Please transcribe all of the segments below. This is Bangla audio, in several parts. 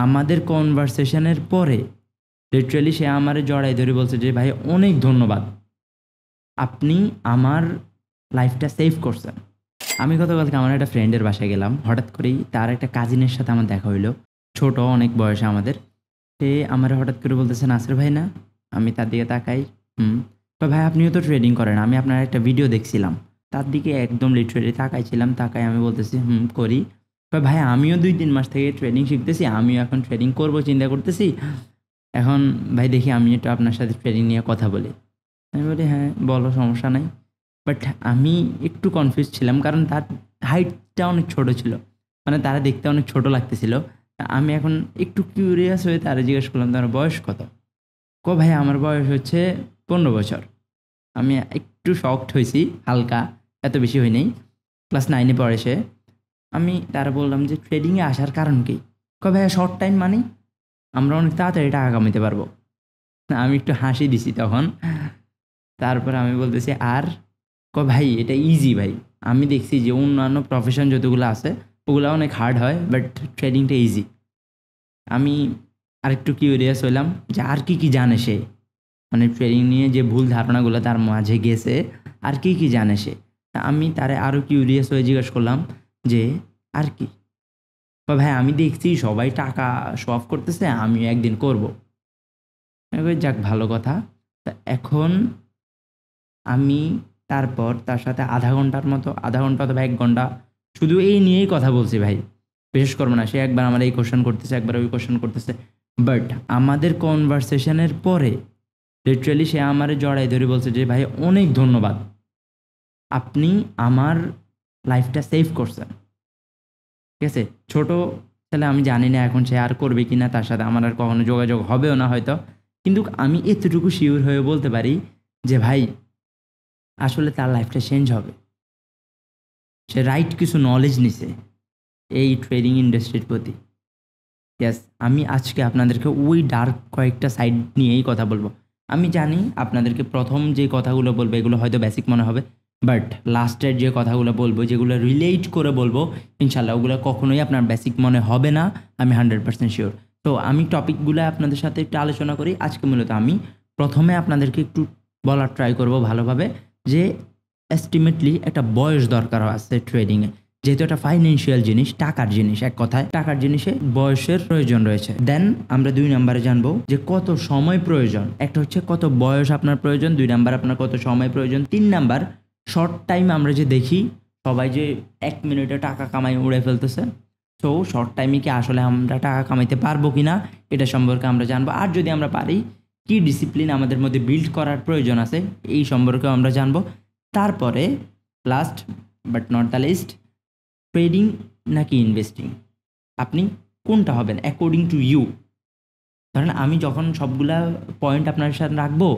আমাদের কনভারসেশনের পরে লিটারালি সে আমারে জড়াই ধরে বলছে যে ভাই অনেক ধন্যবাদ, আপনি আমার লাইফটা সেভ করছেন। আমি গতকালকে আমার একটা ফ্রেন্ডের বাসায় গেলাম, হঠাৎ করেই তার একটা কাজিনের সাথে আমার দেখা হইলো, ছোট অনেক বয়সে আমাদের। সে আমার হঠাৎ করে বলতেছে নাসির ভাই না? আমি তার দিকে তাকাই, তো ভাই আপনিও তো ট্রেডিং করেন, আমি আপনার একটা ভিডিও দেখছিলাম। তার দিকে একদম লিটারেলি তাকাইছিলাম, তাকাই আমি বলতেছি করি। ভাই আমিও 2-3 মাস থেকে ট্রেডিং শিখতেছি, আমিও এখন ট্রেডিং করব চিন্তা করতেছি। এখন ভাই দেখি আমি একটু আপনার সাথে ট্রেডিং নিয়ে কথা বলি। আমি বলি হ্যাঁ বলো, সমস্যা নাই। বাট আমি একটু কনফিউজ ছিলাম, কারণ তার হাইটটা অনেক ছোট ছিল, মানে তারা দেখতে অনেক ছোট লাগতেছিল। আমি এখন একটু কিউরিয়াস হয়ে তারা জিজ্ঞেস করলাম তোমার বয়স কত? ভাই আমার বয়স হচ্ছে 15 বছর। আমি একটু শকড হয়েছি হালকা, এত বেশি হয় নাই। ক্লাস 9-এ পড়ে সে। আমি তারা বললাম যে ট্রেডিংয়ে আসার কারণ কি? ভাইয়া শর্ট টাইম মানে আমরা অনেক তাড়াতাড়ি টাকা কামাইতে পারবো। আমি একটু হাসি দিছি তখন। তারপর আমি বলতেছি আর ভাই এটা ইজি ভাই, আমি দেখছি যে অন্যান্য প্রফেশন যতগুলো আছে ওগুলো অনেক হার্ড হয়, বাট ট্রেডিংটা ইজি। আমি আরেকটু কিউরিয়াস হইলাম যে আর কি জানে সে, মানে ট্রেডিং নিয়ে যে ভুল ধারণাগুলো তার মাঝে গেছে আর কি জানে সে। আমি তারে আরও কিউরিয়াস হয়ে জিজ্ঞেস করলাম যে আর কি? ভাই আমি দেখছি সবাই টাকা শো অফ করতেছে, আমিও একদিন করব। যাক ভালো কথা। তা এখন আমি তারপর তার সাথে আধা ঘন্টা অথবা 1 ঘন্টা শুধু এই নিয়েই কথা বলছি ভাই, বিশেষ করবো না। সে একবার আমার এই কোশ্চেন করতেছে, একবার ওই কোশ্চেন করতেছে। বাট আমাদের কনভারসেশনের পরে লিটারালি সে আমারে জড়াই ধরে বলছে যে ভাই অনেক ধন্যবাদ, আপনি আমার লাইফটা সেভ করছেন। ঠিক আছে, ছোট ছেলে, আমি জানি না এখন সে আর করবে কি না, তার সাথে আমার আর কখনো যোগাযোগ হবেও না হয়তো, কিন্তু আমি এতটুকু শিওর হয়ে বলতে পারি যে ভাই আসলে তার লাইফটা চেঞ্জ হবে। সে রাইট কিছু নলেজ নিছে এই ট্রেডিং ইন্ডাস্ট্রির প্রতি। ইয়াস, আমি আজকে আপনাদেরকে ওই ডার্ক কয়েকটা সাইড নিয়েই কথা বলবো। আমি জানি আপনাদেরকে প্রথম যে কথাগুলো বলবো এগুলো হয়তো বেসিক মনে হবে, বাট লাস্টের যে কথাগুলো বলবো যেগুলো রিলেট করে বলবো ইনশাল্লাহ ওগুলো কখনোই আপনার বেসিক মনে হবে না, আমি 100% শিওর। তো আমি টপিকগুলো আপনাদের সাথে একটু আলোচনা করি আজকে। মূলত আমি প্রথমে আপনাদেরকে একটু বলার ট্রাই করব ভালোভাবে যে এস্টিমেটলি একটা বয়স দরকার আছে ট্রেডিংয়ে, যেহেতু একটা ফাইন্যান্সিয়াল জিনিস, টাকার জিনিস, এক কথায় টাকার জিনিসে বয়সের প্রয়োজন রয়েছে। দেন আমরা 2 নম্বরে জানবো যে কত সময় প্রয়োজন। একটা হচ্ছে কত বয়স আপনার প্রয়োজন, 2 নাম্বার আপনার কত সময় প্রয়োজন, 3 নাম্বার শর্ট টাইম আমরা যে দেখি সবাই যে 1 মিনিটে টাকা কামাই উড়ে ফেলতেছে, তো শর্ট টাইমে কি আসলে আমরা টাকা কামাইতে পারবো কিনা এটা সম্পর্কে আমরা জানবো। আর যদি আমরা পারি, কি ডিসিপ্লিন আমাদের মধ্যে বিল্ড করার প্রয়োজন আছে এই সম্পর্কেও আমরা জানবো। তারপরে last but not the least, trading নাকি ইনভেস্টিং, আপনি কোনটা হবেন অ্যাকর্ডিং টু ইউ। ধরেন আমি যখন সবগুলা পয়েন্ট আপনার সাথে রাখবো,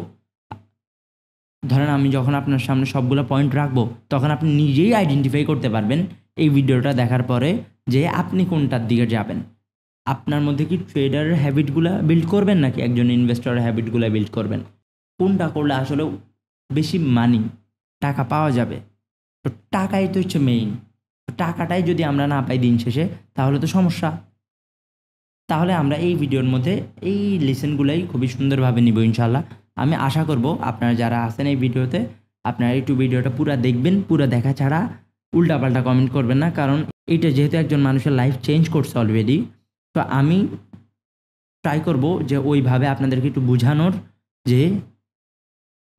আপনার সামনে সবগুলো পয়েন্ট রাখবো, তখন আপনি নিজেই আইডেন্টিফাই করতে পারবেন এই ভিডিওটা দেখার পরে যে আপনি কোনটার দিকে যাবেন। আপনার মধ্যে কি ট্রেডারের হ্যাবিটগুলো বিল্ড করবেন নাকি একজন ইনভেস্টরের হ্যাবিটগুলো বিল্ড করবেন? কোনটা করলে আসলে বেশি মানি, টাকা পাওয়া যাবে? তো টাকাই তো হচ্ছে মেইন। টাকাটাই যদি আমরা না পাই দিন শেষে, তাহলে তো সমস্যা। তাহলে আমরা এই ভিডিওর মধ্যে এই লেসনগুলোই খুবই সুন্দরভাবে নিব ইনশাল্লাহ। আমি আশা করব আপনারা যারা আছেন এই ভিডিওতে আপনারা একটু ভিডিওটা পুরো দেখবেন, পুরো দেখা ছাড়া উল্টাপাল্টা কমেন্ট করবেন না, কারণ এটা যেহেতু একজন মানুষের লাইফ চেঞ্জ করছে অলরেডি, তো আমি ট্রাই করব যে ওইভাবে আপনাদেরকে একটু বোঝানোর, যে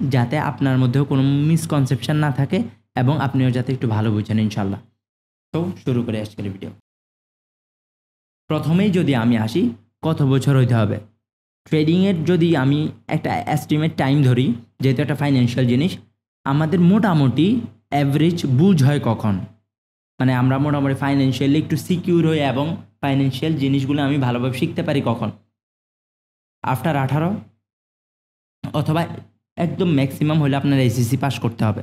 যাতে আপনার মধ্যেও কোনো মিসকনসেপশন না থাকে এবং আপনিও যাতে একটু ভালো বুঝেন ইনশাল্লাহ। তো শুরু করে আজকের ভিডিও। প্রথমেই যদি আমি আসি, কত বছর হইতে হবে ট্রেডিংয়ের, যদি আমি একটা এস্টিমেট টাইম ধরি, যেহেতু একটা ফাইন্যান্সিয়াল জিনিস, আমাদের মোটামুটি অ্যাভারেজ বুঝ হয় কখন, মানে আমরা মোটামুটি ফাইন্যান্সিয়ালি একটু সিকিউর হই এবং ফাইন্যান্সিয়াল জিনিসগুলো আমি ভালোভাবে শিখতে পারি কখন? আফটার 18, অথবা একদম ম্যাক্সিমাম হলে আপনার এসএসসি পাস করতে হবে,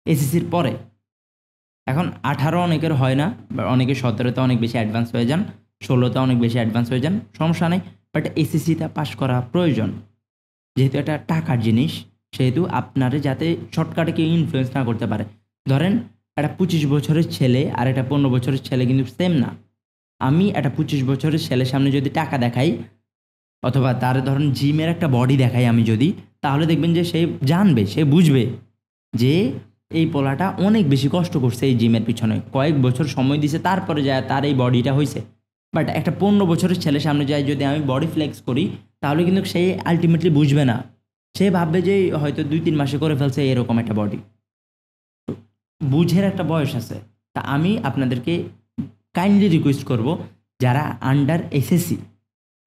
এসএসসির পরে। এখন 18 অনেকের হয় না, বা অনেকে 17তে অনেক বেশি অ্যাডভান্স হয়ে যান, 16তে অনেক বেশি অ্যাডভান্স হয়ে যান, সমস্যা নেই, বাট এসএসসিটা পাস করা প্রয়োজন। যেহেতু এটা টাকার জিনিস, সেহেতু আপনারে যাতে শর্টকাটে কেউ ইনফ্লুয়েন্স না করতে পারে। ধরেন একটা 25 বছরের ছেলে আর একটা 15 বছরের ছেলে কিন্তু সেম না, আমি একটা 25 বছরের ছেলের সামনে যদি টাকা দেখাই অথবা তার ধরেন জিমের একটা বডি দেখাই আমি যদি, তাহলে দেখবেন যে সে জানবে, সে বুঝবে যে এই পোলাটা অনেক বেশি কষ্ট করছে এই জিমের পিছনে, কয়েক বছর সময় দিছে, তারপরে যায় তার এই বডিটা হয়েছে। বাট একটা 15 বছরের ছেলের সামনে যায় যদি আমি বডি ফ্লেক্স করি, তাহলে কিন্তু সে আলটিমেটলি বুঝবে না, সে ভাববে যে হয়তো 2-3 মাসে করে ফেলছে এরকম একটা বডি। বুঝের একটা বয়স আছে। তা আমি আপনাদেরকে কাইন্ডলি রিকোয়েস্ট করব, যারা আন্ডার এসএসসি,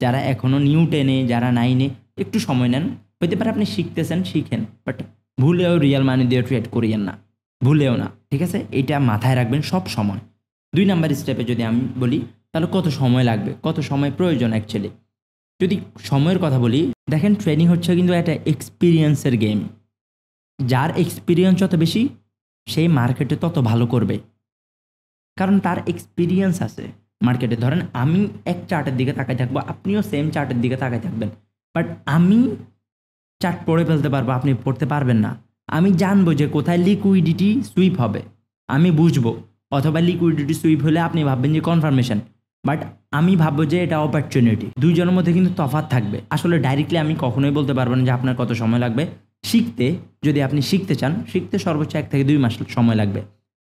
যারা এখনও নিউ 10-এ, যারা 9-এ, একটু সময় নেন। হতে পারে আপনি শিখতেছেন, শিখেন, বাট ভুলেও রিয়েল মানি দিয়ে ট্রেড করিয়েন না, ভুলেও না, ঠিক আছে? এটা মাথায় রাখবেন সব সময়। 2 নাম্বার স্টেপে যদি আমি বলি, তাহলে কত সময় লাগবে, কত সময় প্রয়োজন অ্যাকচুয়ালি। যদি সময়ের কথা বলি, দেখেন ট্রেনিং হচ্ছে কিন্তু একটা এক্সপিরিয়েন্সের গেম। যার এক্সপিরিয়েন্স যত বেশি, সেই মার্কেটে তত ভালো করবে, কারণ তার এক্সপিরিয়েন্স আছে মার্কেটে। ধরেন আমি এক চার্টের দিকে তাকাই থাকবো, আপনিও সেম চার্টের দিকে তাকাই থাকবেন, বাট আমি চার্ট পড়ে ফেলতে পারবো, আপনি পড়তে পারবেন না। আমি জানবো যে কোথায় লিকুইডিটি সুইপ হবে, আমি বুঝবো। অথবা লিকুইডিটি সুইপ হলে আপনি ভাববেন যে কনফার্মেশন, বাট আমি ভাববো যে এটা অপরচুনিটি। দুইজনের মধ্যে কিন্তু তফাৎ থাকবে। আসলে ডাইরেক্টলি আমি কখনোই বলতে পারবো না যে আপনার কত সময় লাগবে শিখতে। যদি আপনি শিখতে চান, শিখতে সর্বোচ্চ 1 থেকে 2 মাস সময় লাগবে,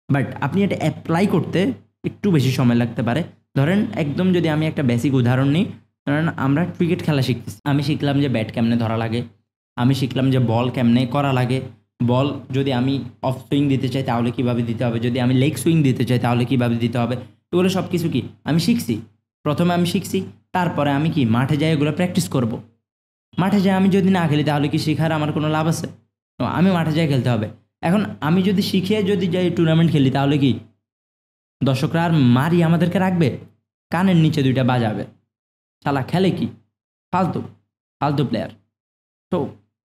বাট আপনি এটা অ্যাপ্লাই করতে একটু বেশি সময় লাগতে পারে। ধরেন একদম যদি আমি একটা বেসিক উদাহরণ নিই, ধরেন আমরা ক্রিকেট খেলা শিখতেছি, আমি শিখলাম যে ব্যাট কেমনে ধরা লাগে, আমি শিখলাম যে বল কেমনে করা লাগে, বল যদি আমি অফ সুইং দিতে চাই তাহলে কীভাবে দিতে হবে, যদি আমি লেগ সুইং দিতে চাই তাহলে কীভাবে দিতে হবে, এগুলো সব কিছু কি আমি শিখছি। প্রথমে আমি শিখছি, তারপরে আমি কি মাঠে যাই এগুলো প্র্যাকটিস করব। মাঠে যাই আমি যদি না খেলি তাহলে কি শেখার আমার কোনো লাভ আছে? তো আমি মাঠে যাই খেলতে হবে। এখন আমি যদি শিখে যদি যাই টুর্নামেন্ট খেলি, তাহলে কি দর্শকরা আর মারি আমাদেরকে রাখবে? কানের নিচে 2টা বাজাবে, শালা খেলে কি, ফালতু ফালতু প্লেয়ার। তো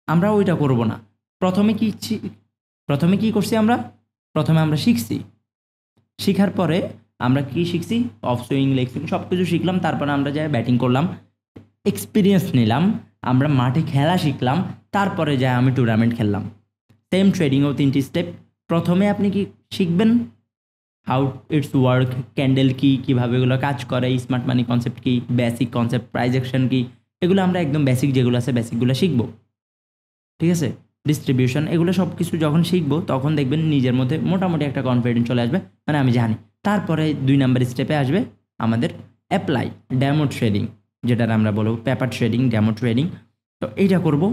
আমরা ওইটা করব না। প্রথমে কি করছি আমরা? প্রথমে আমরা শিখছি, শিখার পরে আমরা কি শিখছি, অফ সুইং, লেগ সুইং সব কিছু শিখলাম। তারপরে আমরা যাই ব্যাটিং করলাম, এক্সপিরিয়েন্স নিলাম, আমরা মাঠে খেলা শিখলাম, তারপরে যাই আমি টুর্নামেন্ট খেললাম। সেম ট্রেডিংও 3টি স্টেপ। প্রথমে আপনি কি শিখবেন, হাউ ইটস ওয়ার্ক, ক্যান্ডেল কি, কীভাবে এগুলো কাজ করে, স্মার্ট মানি কনসেপ্ট কি, বেসিক কনসেপ্ট, প্রাইস অ্যাকশন কি, এগুলো আমরা একদম বেসিক যেগুলো আছে বেসিকগুলো শিখবো, ঠিক আছে? ডিস্ট্রিবিউশন, এগুলো সব কিছু যখন শিখবো তখন দেখবেন নিজের মধ্যে মোটামুটি একটা কনফিডেন্স চলে আসবে, মানে আমি জানি। তারপরে 2 নাম্বার স্টেপে আসবে আমাদের অ্যাপ্লাই, ডেমো ট্রেডিং, যেটার আমরা বলবো পেপার ট্রেডিং, ডেমো ট্রেডিং। তো এইটা করব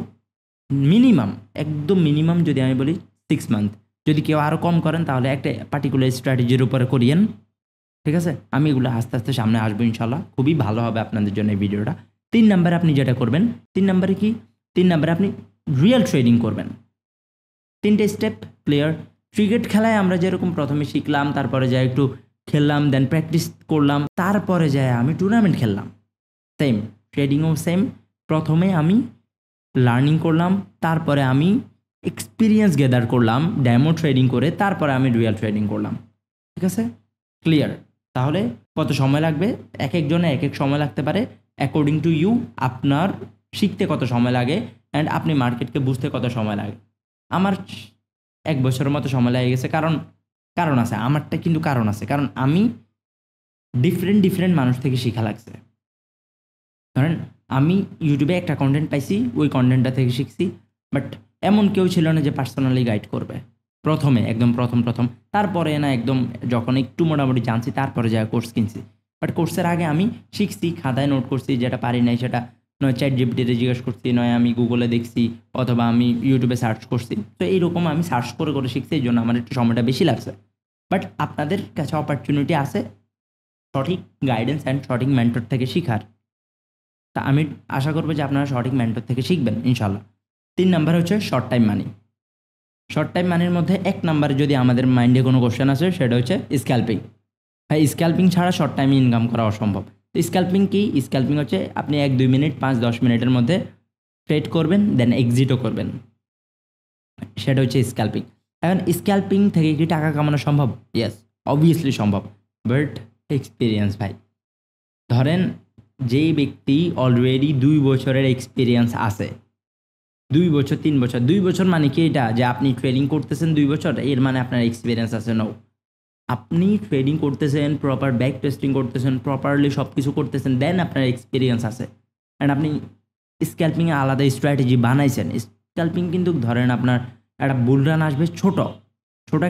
মিনিমাম, একদম মিনিমাম যদি আমি বলি 6 মান্থ। যদি কেউ আরও কম করেন তাহলে একটা পার্টিকুলার স্ট্র্যাটেজির উপরে করিয়েন, ঠিক আছে? আমি এগুলো আস্তে আস্তে সামনে আসবো ইনশাল্লাহ, খুবই ভালো হবে আপনাদের জন্য এই ভিডিওটা। 3 নাম্বারে আপনি যেটা করবেন, 3 নাম্বারে কি, 3 নাম্বারে আপনি রিয়েল ট্রেডিং করবেন। 3টে স্টেপ ক্লিয়ার। ক্রিকেট খেলায় আমরা যেরকম প্রথমে শিখলাম, তারপরে যাই একটু খেললাম, দেন প্র্যাকটিস করলাম, তারপরে যায় আমি টুর্নামেন্ট খেললাম। সেম ট্রেডিংও সেম, প্রথমে আমি লার্নিং করলাম, তারপরে আমি এক্সপিরিয়েন্স গেদার করলাম ডেমো ট্রেডিং করে, তারপরে আমি রিয়েল ট্রেডিং করলাম, ঠিক আছে? ক্লিয়ার? তাহলে কত সময় লাগবে? এক একজনে এক এক সময় লাগতে পারে, অ্যাকর্ডিং টু ইউ। আপনার শিখতে কত সময় লাগে অ্যান্ড আপনি মার্কেটকে বুঝতে কত সময় লাগে। আমার 1 বছরের মতো সময় লেগে গেছে, কারণ আছে আমারটা, কিন্তু কারণ আছে, কারণ আমি ডিফারেন্ট মানুষ থেকে শেখা লাগছে। ধরেন আমি ইউটিউবে একটা কন্টেন্ট পাইছি, ওই কন্টেন্টটা থেকে শিখছি, বাট এমন কেউ ছিল না যে পার্সোনালি গাইড করবে প্রথমে, একদম প্রথম। তারপরে না একদম যখন একটু মোটামুটি জানছি, তারপরে যা কোর্স কিনছি। বাট কোর্সের আগে আমি শিখছি, খাতায় নোট করছি, যেটা পারি নাই সেটা নয় চ্যাট জিপিটিতে জিজ্ঞেস করছি, নয় আমি গুগলে দেখছি, অথবা আমি ইউটিউবে সার্চ করছি। তো এইরকম আমি সার্চ করে শিখছি, এই জন্য আমার একটু সময়টা বেশি লাগছে। বাট আপনাদের কাছে অপরচুনিটি আছে সঠিক গাইডেন্স অ্যান্ড সঠিক মেন্টর থেকে শেখার। তা আমি আশা করবো যে আপনারা সঠিক মেন্টর থেকে শিখবেন ইনশাল্লাহ। 3 নাম্বার হচ্ছে শর্ট টাইম মানি। শর্ট টাইম মানির মধ্যে 1 নাম্বারে যদি আমাদের মাইন্ডে কোনো কোশ্চেন আসে, সেটা হচ্ছে স্ক্যাল্পিং। হ্যাঁ, স্ক্যাল্পিং ছাড়া শর্ট টাইমে ইনকাম করা অসম্ভব। তো স্ক্যাল্পিং কি? স্ক্যাল্পিং হচ্ছে আপনি 1-2 মিনিট, 5-10 মিনিটের মধ্যে ট্রেড করবেন, দেন এক্সিটও করবেন, সেটা হচ্ছে স্ক্যাল্পিং। এখন স্ক্যাল্পিং থেকে কি টাকা কামানো সম্ভব? ইয়েস, অবভিয়াসলি সম্ভব, বাট এক্সপিরিয়েন্স ভাই। ধরেন যেই ব্যক্তি অলরেডি 2 বছরের এক্সপিরিয়েন্স আছে, 2 বছর, 3 বছর, 2 বছর মানে কি এটা যে আপনি ট্রেডিং করতেছেন 2 বছর, এর মানে আপনার এক্সপিরিয়েন্স আছে? নো। আপনি ট্রেডিং করতেছেন, প্রপার ব্যাক টেস্টিং করতেছেন, প্রপারলি সব কিছু করতেছেন, দেন আপনার এক্সপিরিয়েন্স আছে অ্যান্ড আপনি স্ক্যাল্পিংয়ে আলাদা স্ট্র্যাটেজি বানাইছেন। স্ক্যাল্পিং কিন্তু ধরেন আপনার একটা বুল রান আসবে, ছোট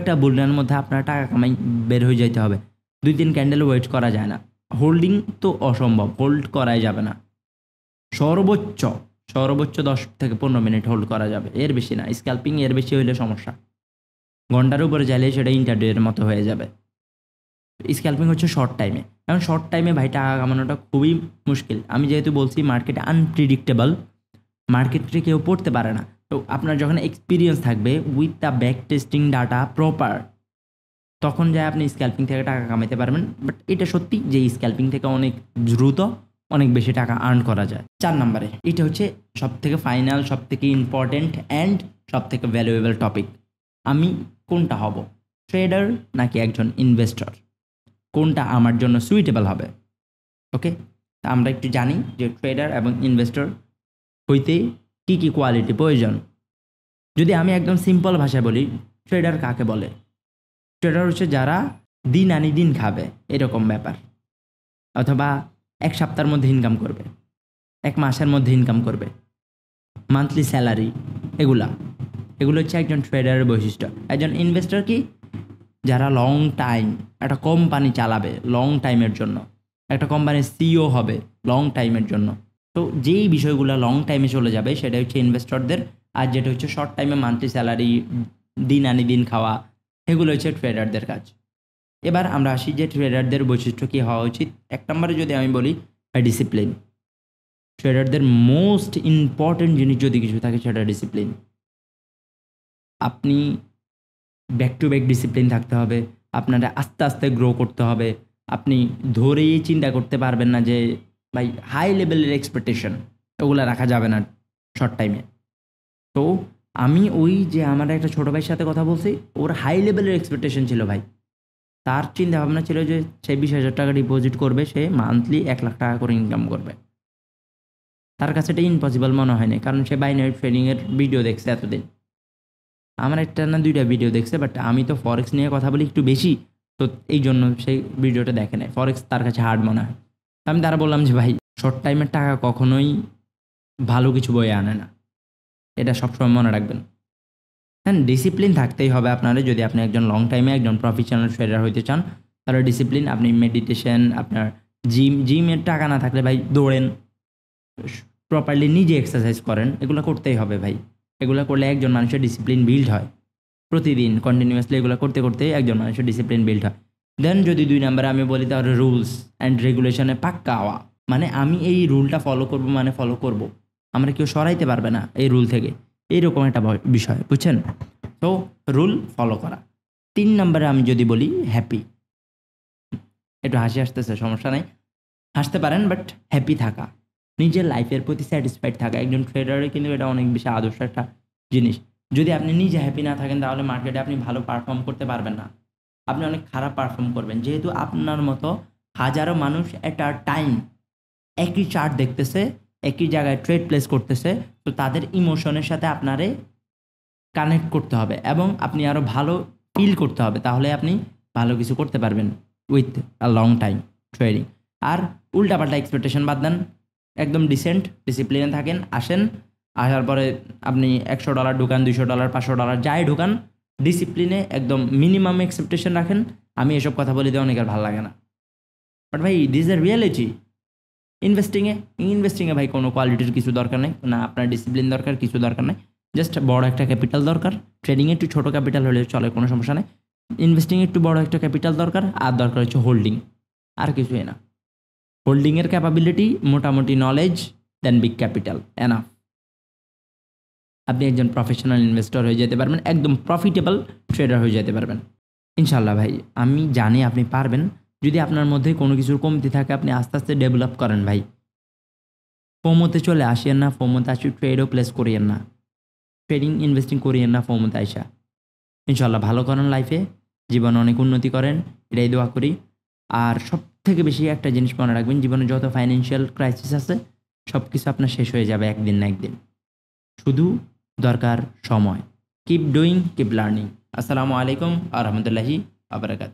একটা বুল রানের মধ্যে আপনার টাকা কামাই বের হয়ে যাইতে হবে। 2-3 ক্যান্ডেল ওয়েট করা যায় না। হোল্ডিং তো অসম্ভব, হোল্ড করাই যাবে না। সর্বোচ্চ 10 থেকে 15 মিনিট হোল্ড করা যাবে, এর বেশি না। স্ক্যাল্পিং এর বেশি হইলে সমস্যা। ঘন্টার উপরে চাইলে সেটা ইন্টারডের মতো হয়ে যাবে। স্ক্যাল্পিং হচ্ছে শর্ট টাইমে। এখন শর্ট টাইমে ভাই টাকা কামানোটা খুবই মুশকিল। আমি যেহেতু বলছি মার্কেট আনপ্রিডিক্টেবল, মার্কেটে কেউ পড়তে পারে না। তো আপনার যখন এক্সপিরিয়েন্স থাকবে with the back testing data proper, তখন যায় আপনি স্ক্যাল্পিং থেকে টাকা কামাইতে পারবেন। বাট এটা সত্যি যে স্ক্যাল্পিং থেকে অনেক দ্রুত অনেক বেশি টাকা আর্ন করা যায়। 4 নম্বরে এটা হচ্ছে সবথেকে ফাইনাল, সবথেকে ইম্পর্টেন্ট অ্যান্ড সবথেকে ভ্যালুয়েবল টপিক। আমি কোনটা হব, ট্রেডার নাকি একজন ইনভেস্টর? কোনটা আমার জন্য সুইটেবল হবে? ওকে, তা আমরা একটু জানি যে ট্রেডার এবং ইনভেস্টর হইতে কী কী কোয়ালিটি প্রয়োজন। যদি আমি একদম সিম্পল ভাষায় বলি, ট্রেডার কাকে বলে? ট্রেডার হচ্ছে যারা দিন আনি দিন খাবে এরকম ব্যাপার, অথবা 1 সপ্তাহের মধ্যে ইনকাম করবে, 1 মাসের মধ্যে ইনকাম করবে, মান্থলি স্যালারি, এগুলো হচ্ছে একজন ট্রেডারের বৈশিষ্ট্য। একজন ইনভেস্টর কি? যারা লং টাইম একটা কোম্পানি চালাবে, লং টাইমের জন্য একটা কোম্পানির সিইও হবে লং টাইমের জন্য। তো যেই বিষয়গুলো লং টাইমে চলে যাবে সেটা হচ্ছে ইনভেস্টরদের, আর যেটা হচ্ছে শর্ট টাইমে মান্থলি স্যালারি, দিন আনি দিন খাওয়া, এগুলো হচ্ছে ট্রেডারদের কাজ। এবার আমরা আসি যে ট্রেডারদের বৈশিষ্ট্য কী হওয়া উচিত। 1 নম্বরে যদি আমি বলি ডিসিপ্লিন। ট্রেডারদের মোস্ট ইম্পর্টেন্ট জিনিস যদি কিছু থাকে সেটা ডিসিপ্লিন। আপনি ব্যাক টু ব্যাক ডিসিপ্লিন থাকতে হবে, আপনারা আস্তে আস্তে গ্রো করতে হবে। আপনি ধরেই চিন্তা করতে পারবেন না যে ভাই হাই লেভেলের এক্সপেকটেশন, ওগুলো রাখা যাবে না শর্ট টাইমে। তো আমি ওই যে আমার একটা ছোটো ভাইয়ের সাথে কথা বলছি, ওর হাই লেভেলের এক্সপেকটেশন ছিল ভাই। তার চিন্তা ভাবনা ছিল যে সে 20,000 টাকা ডিপোজিট করবে, সে মান্থলি 1 লাখ টাকা করে ইনকাম করবে। তার কাছে এটা ইম্পসিবল মনে হয়নি, কারণ সে বাইনারি ট্রেডিংয়ের ভিডিও দেখছে এতদিন। আমার একটা না 2টা ভিডিও দেখছে, বাট আমি তো ফরেক্স নিয়ে কথা বলি একটু বেশি, তো এই জন্য সেই ভিডিওটা দেখে নেয়। ফরেক্স তার কাছে হার্ড মনে হয়। আমি তারা বললাম যে ভাই শর্ট টাইমের টাকা কখনোই ভালো কিছু বয়ে আনে না, এটা সবসময় মনে রাখবেন। হ্যাঁ, ডিসিপ্লিন থাকতেই হবে আপনার। যদি আপনি একজন লং টাইমে একজন প্রফেশনাল ট্রেডার হইতে চান, তাহলে ডিসিপ্লিন, আপনি মেডিটেশন, আপনার জিমের টাকা না থাকলে ভাই দৌড়েন, প্রপারলি নিজে এক্সারসাইজ করেন, এগুলো করতেই হবে ভাই। এগুলো করলে একজন মানুষের ডিসিপ্লিন বিল্ড হয়। প্রতিদিন কন্টিনিউয়াসলি এগুলো করতে করতে একজন মানুষের ডিসিপ্লিন বিল্ড হয়। দেন যদি 2 নম্বরে আমি বলি, তাহলে রুলস অ্যান্ড রেগুলেশনে পাক্কা হওয়া। মানে আমি এই রুলটা ফলো করব, মানে ফলো করব, আমরা কেউ সরাইতে পারবে না এই রুল থেকে, এইরকম একটা বিষয়, বুঝছেন? তো রুল ফলো করা। 3 নম্বরে আমি যদি বলি হ্যাপি। একটু হাসি আসতেছে, সমস্যা নেই, হাসতে পারেন, বাট হ্যাপি থাকা, নিজের লাইফের প্রতি স্যাটিসফাইড থাকা। একজন ট্রেডারে কিন্তু এটা অনেক বেশি আদর্শ একটা জিনিস। যদি আপনি নিজে হ্যাপি না থাকেন, তাহলে মার্কেটে আপনি ভালো পারফর্ম করতে পারবেন না, আপনি অনেক খারাপ পারফর্ম করবেন। যেহেতু আপনার মতো হাজারো মানুষ একটা টাইম একই চার্ট দেখতেছে, একই জায়গায় ট্রেড প্লেস করতেছে, তো তাদের ইমোশনের সাথে আপনারে কানেক্ট করতে হবে এবং আপনি আরও ভালো ফিল করতে হবে, তাহলে আপনি ভালো কিছু করতে পারবেন with a long time trading. আর উল্টাপাল্টা এক্সপেকটেশন বাদ দেন, একদম ডিসেন্ট ডিসিপ্লিনে থাকেন। আসার পরে আপনি $100 ঢুকান, $200, $500 যাই ঢুকান, ডিসিপ্লিনে একদম মিনিমাম এক্সপেকটেশন রাখেন। আমি এসব কথা বলি দিয়ে অনেকের ভালো লাগে না, বাট ভাই দিস এ রিয়েলিটি। ইনভেস্টিংয়ে ভাই কোনো কোয়ালিটির কিছু দরকার নেই, না আপনার ডিসিপ্লিন দরকার, কিছু দরকার নেই, জাস্ট বড় একটা ক্যাপিটাল দরকার। ট্রেডিংয়ে একটু ছোটো ক্যাপিটাল হলে চলে, কোনো সমস্যা নেই। ইনভেস্টিংয়ে একটু বড় একটা ক্যাপিটাল দরকার, আর দরকার হচ্ছে হোল্ডিং, আর কিছুই না। হোল্ডিংয়ের ক্যাপাবিলিটি, মোটামুটি নলেজ, দেন বিগ ক্যাপিটাল, এনাফ। আপনি একজন প্রফেশনাল ইনভেস্টর হয়ে যেতে পারবেন, একদম প্রফিটেবল ট্রেডার হয়ে যেতে পারবেন ইনশাল্লাহ। ভাই আমি জানি আপনি পারবেন। যদি আপনার মধ্যে কোনো কিছুর কমতি থাকে, আপনি আস্তে আস্তে ডেভেলপ করেন ভাই। ফোমোতে চলে আসিয়েন না, ফোমোতে আসি ট্রেডও প্লেস করিয়েন না, ট্রেডিং ইনভেস্টিং করিয়েন না ফোমোতে আইসা। ইনশাল্লাহ ভালো করেন লাইফে, জীবনে অনেক উন্নতি করেন, এটাই দোয়া করি। আর সব থেকে বেশি একটা জিনিস মনে রাখবেন, জীবনে যত ফাইন্যান্সিয়াল ক্রাইসিস আছে সব কিছু আপনার শেষ হয়ে যাবে একদিন না একদিন, শুধু দরকার সময়। Keep doing, keep learning. আসসালামু আলাইকুম আ রহমতুল্লাহি আবরাকাত।